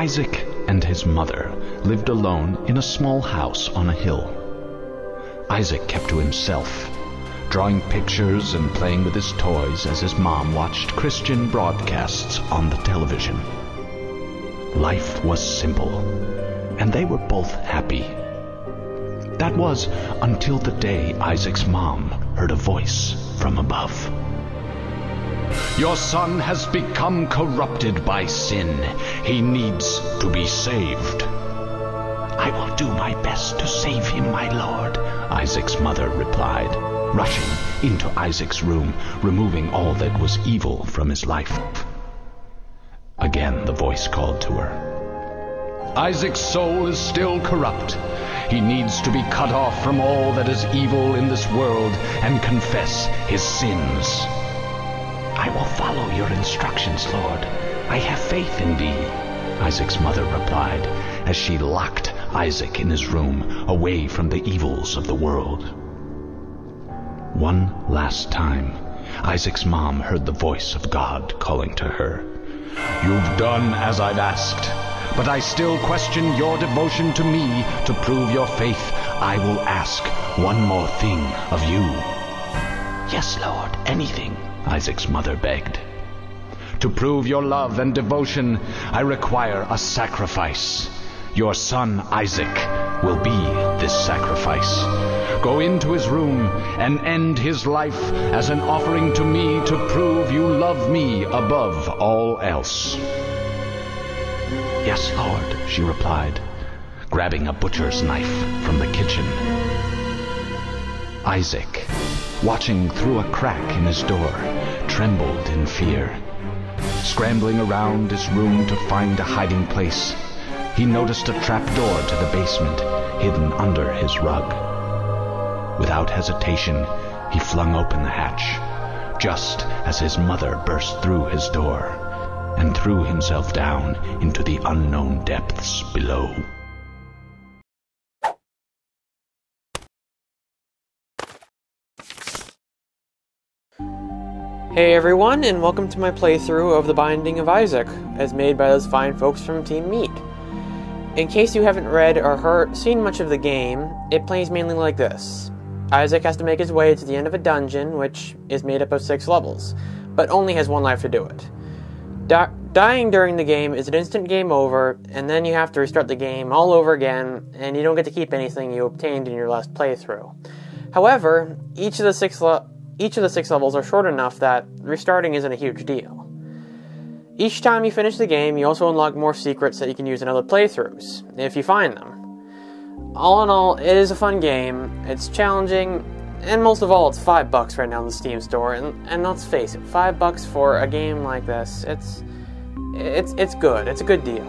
Isaac and his mother lived alone in a small house on a hill. Isaac kept to himself, drawing pictures and playing with his toys as his mom watched Christian broadcasts on the television. Life was simple, and they were both happy. That was until the day Isaac's mom heard a voice from above. "Your son has become corrupted by sin. He needs to be saved." "I will do my best to save him, my lord," Isaac's mother replied, rushing into Isaac's room, removing all that was evil from his life. Again the voice called to her. "Isaac's soul is still corrupt. He needs to be cut off from all that is evil in this world and confess his sins." "I will follow your instructions, Lord. I have faith in thee," Isaac's mother replied, as she locked Isaac in his room, away from the evils of the world. One last time, Isaac's mom heard the voice of God calling to her. "You've done as I've asked, but I still question your devotion to me. To prove your faith, I will ask one more thing of you." "Yes, Lord, anything," Isaac's mother begged. "To prove your love and devotion, I require a sacrifice. Your son Isaac will be this sacrifice. Go into his room and end his life as an offering to me to prove you love me above all else." "Yes, Lord," she replied, grabbing a butcher's knife from the kitchen. Isaac, watching through a crack in his door, trembled in fear. Scrambling around his room to find a hiding place, he noticed a trap door to the basement hidden under his rug. Without hesitation, he flung open the hatch, just as his mother burst through his door and threw himself down into the unknown depths below. Hey everyone, and welcome to my playthrough of The Binding of Isaac, as made by those fine folks from Team Meat. In case you haven't read or seen much of the game, it plays mainly like this. Isaac has to make his way to the end of a dungeon, which is made up of 6 levels, but only has 1 life to do it. Dying during the game is an instant game over, and then you have to restart the game all over again, and you don't get to keep anything you obtained in your last playthrough. However, each of the six levels are short enough that restarting isn't a huge deal. Each time you finish the game, you also unlock more secrets that you can use in other playthroughs, if you find them. All in all, it is a fun game, it's challenging, and most of all, it's $5 right now in the Steam store, and let's face it, $5 for a game like this, it's good, it's a good deal.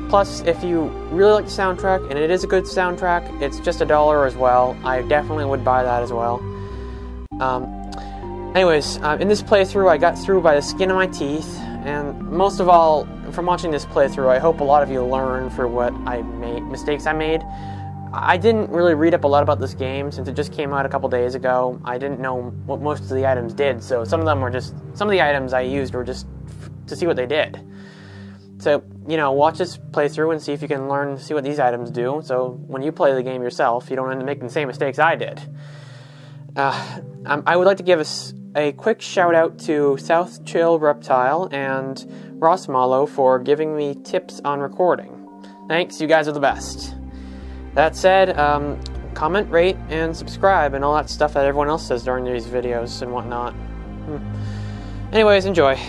Plus, if you really like the soundtrack, and it is a good soundtrack, it's just $1 as well. I definitely would buy that as well. Anyways, in this playthrough, I got through by the skin of my teeth, and most of all, from watching this playthrough, I hope a lot of you learn for what mistakes I made. I didn't really read up a lot about this game since it just came out a couple days ago. I didn't know what most of the items did, so some of the items I used were just to see what they did. So, watch this playthrough and see if you can learn to see what these items do, so when you play the game yourself, you don't end up making the same mistakes I did. I would like to give a quick shout out to South Chill Reptile and Ross Mallow for giving me tips on recording. Thanks, you guys are the best. That said, comment, rate, and subscribe, and all that stuff that everyone else says during these videos and whatnot. Anyways, enjoy.